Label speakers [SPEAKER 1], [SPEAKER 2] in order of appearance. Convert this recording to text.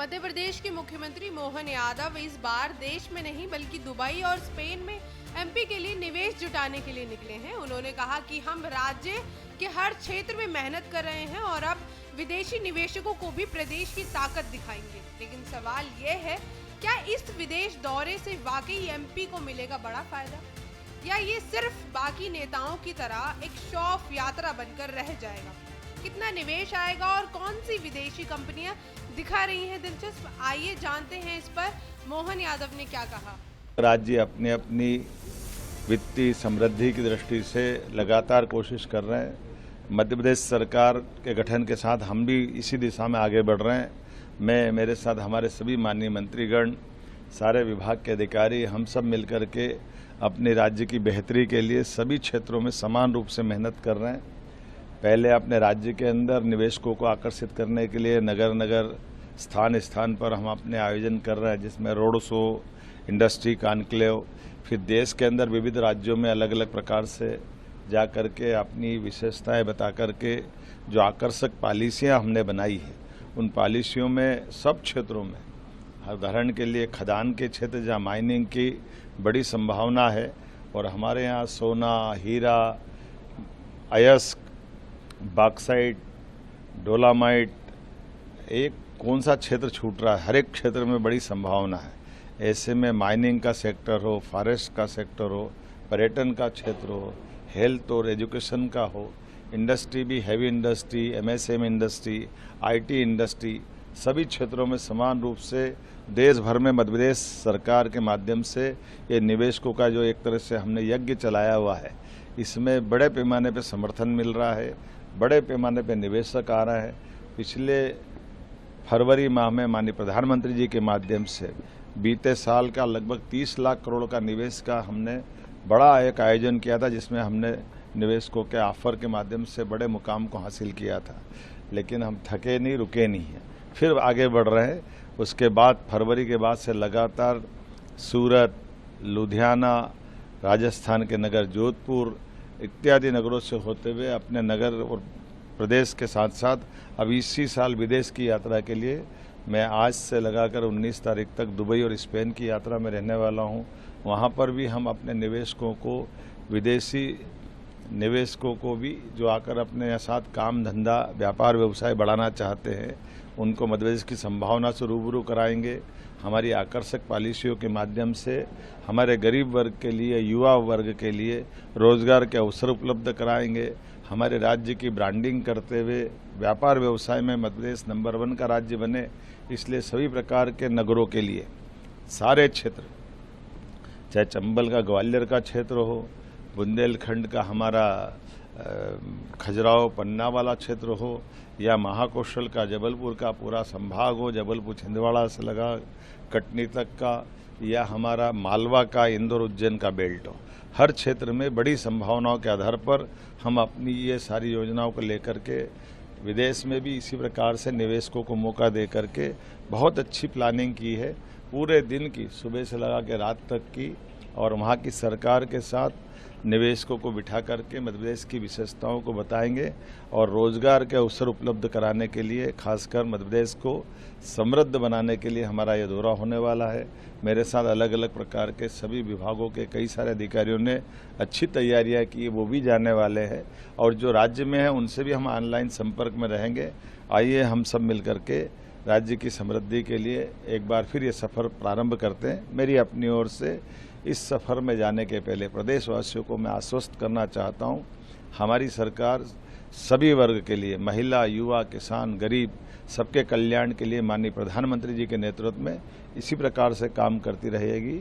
[SPEAKER 1] मध्य प्रदेश के मुख्यमंत्री मोहन यादव इस बार देश में नहीं बल्कि दुबई और स्पेन में एमपी के लिए निवेश जुटाने के लिए निकले हैं। उन्होंने कहा कि हम राज्य के हर क्षेत्र में मेहनत कर रहे हैं और अब विदेशी निवेशकों को भी प्रदेश की ताकत दिखाएंगे। लेकिन सवाल ये है, क्या इस विदेश दौरे से वाकई एमपी को मिलेगा बड़ा फायदा, या ये सिर्फ बाकी नेताओं की तरह एक शो ऑफ यात्रा बनकर रह जाएगा? कितना निवेश आएगा और कौन सी विदेशी कंपनियां दिखा रही हैं दिलचस्प? आइए जानते हैं इस पर मोहन यादव ने क्या कहा।
[SPEAKER 2] राज्य अपनी अपनी वित्तीय समृद्धि की दृष्टि से लगातार कोशिश कर रहे हैं। मध्य प्रदेश सरकार के गठन के साथ हम भी इसी दिशा में आगे बढ़ रहे हैं। मैं, मेरे साथ हमारे सभी माननीय मंत्रीगण, सारे विभाग के अधिकारी, हम सब मिलकर के अपने राज्य की बेहतरी के लिए सभी क्षेत्रों में समान रूप से मेहनत कर रहे हैं। पहले अपने राज्य के अंदर निवेशकों को आकर्षित करने के लिए नगर नगर स्थान स्थान पर हम अपने आयोजन कर रहे हैं, जिसमें रोड शो, इंडस्ट्री कॉन्क्लेव, फिर देश के अंदर विविध राज्यों में अलग अलग प्रकार से जा कर के अपनी विशेषताएं बता कर के जो आकर्षक पॉलिसियां हमने बनाई है, उन पॉलिसियों में सब क्षेत्रों में, उदाहरण के लिए खदान के क्षेत्र जहाँ माइनिंग की बड़ी संभावना है और हमारे यहाँ सोना, हीरा, अयस्क, बॉक्साइट, डोलामाइट, एक कौन सा क्षेत्र छूट रहा है, हर एक क्षेत्र में बड़ी संभावना है। ऐसे में माइनिंग का सेक्टर हो, फॉरेस्ट का सेक्टर हो, पर्यटन का क्षेत्र हो, हेल्थ और एजुकेशन का हो, इंडस्ट्री भी, heavy industry, MSME industry, IT industry, सभी क्षेत्रों में समान रूप से देश भर में मध्य प्रदेश सरकार के माध्यम से ये निवेशकों का जो एक तरह से हमने यज्ञ चलाया हुआ है, इसमें बड़े पैमाने पर समर्थन मिल रहा है, बड़े पैमाने पर निवेशक आ रहे हैं। पिछले फरवरी माह में माननीय प्रधानमंत्री जी के माध्यम से बीते साल का लगभग 30 लाख करोड़ का निवेश का हमने बड़ा एक आयोजन किया था, जिसमें हमने निवेशकों के ऑफर के माध्यम से बड़े मुकाम को हासिल किया था। लेकिन हम थके नहीं, रुके नहीं हैं, फिर आगे बढ़ रहे हैं। उसके बाद फरवरी के बाद से लगातार सूरत, लुधियाना, राजस्थान के नगर जोधपुर इत्यादि नगरों से होते हुए अपने नगर और प्रदेश के साथ साथ अब इसी साल विदेश की यात्रा के लिए मैं आज से लगाकर 19 तारीख तक दुबई और स्पेन की यात्रा में रहने वाला हूं। वहां पर भी हम अपने निवेशकों को, विदेशी निवेशकों को भी जो आकर अपने साथ काम धंधा, व्यापार व्यवसाय बढ़ाना चाहते हैं, उनको मध्य प्रदेश की संभावना से रूबरू कराएंगे। हमारी आकर्षक पॉलिसियों के माध्यम से हमारे गरीब वर्ग के लिए, युवा वर्ग के लिए रोजगार के अवसर उपलब्ध कराएंगे। हमारे राज्य की ब्रांडिंग करते हुए व्यापार व्यवसाय में मध्य प्रदेश नंबर 1 का राज्य बने, इसलिए सभी प्रकार के नगरों के लिए सारे क्षेत्र, चाहे चंबल का ग्वालियर का क्षेत्र हो, बुंदेलखंड का हमारा खजुराहो पन्ना वाला क्षेत्र हो, या महाकौशल का जबलपुर का पूरा संभाग हो, जबलपुर छिंदवाड़ा से लगा कटनी तक का, या हमारा मालवा का इंदौर उज्जैन का बेल्ट हो, हर क्षेत्र में बड़ी संभावनाओं के आधार पर हम अपनी ये सारी योजनाओं को लेकर के विदेश में भी इसी प्रकार से निवेशकों को मौका दे करके बहुत अच्छी प्लानिंग की है, पूरे दिन की, सुबह से लगा के रात तक की, और वहाँ की सरकार के साथ निवेशकों को बिठा करके मध्य प्रदेश की विशेषताओं को बताएंगे और रोजगार के अवसर उपलब्ध कराने के लिए, खासकर मध्य प्रदेश को समृद्ध बनाने के लिए हमारा ये दौरा होने वाला है। मेरे साथ अलग अलग प्रकार के सभी विभागों के कई सारे अधिकारियों ने अच्छी तैयारियां की, वो भी जाने वाले हैं, और जो राज्य में है उनसे भी हम ऑनलाइन संपर्क में रहेंगे। आइए हम सब मिल करके राज्य की समृद्धि के लिए एक बार फिर ये सफ़र प्रारंभ करते हैं। मेरी अपनी ओर से इस सफ़र में जाने के पहले प्रदेशवासियों को मैं आश्वस्त करना चाहता हूं, हमारी सरकार सभी वर्ग के लिए, महिला, युवा, किसान, गरीब, सबके कल्याण के लिए माननीय प्रधानमंत्री जी के नेतृत्व में इसी प्रकार से काम करती रहेगी।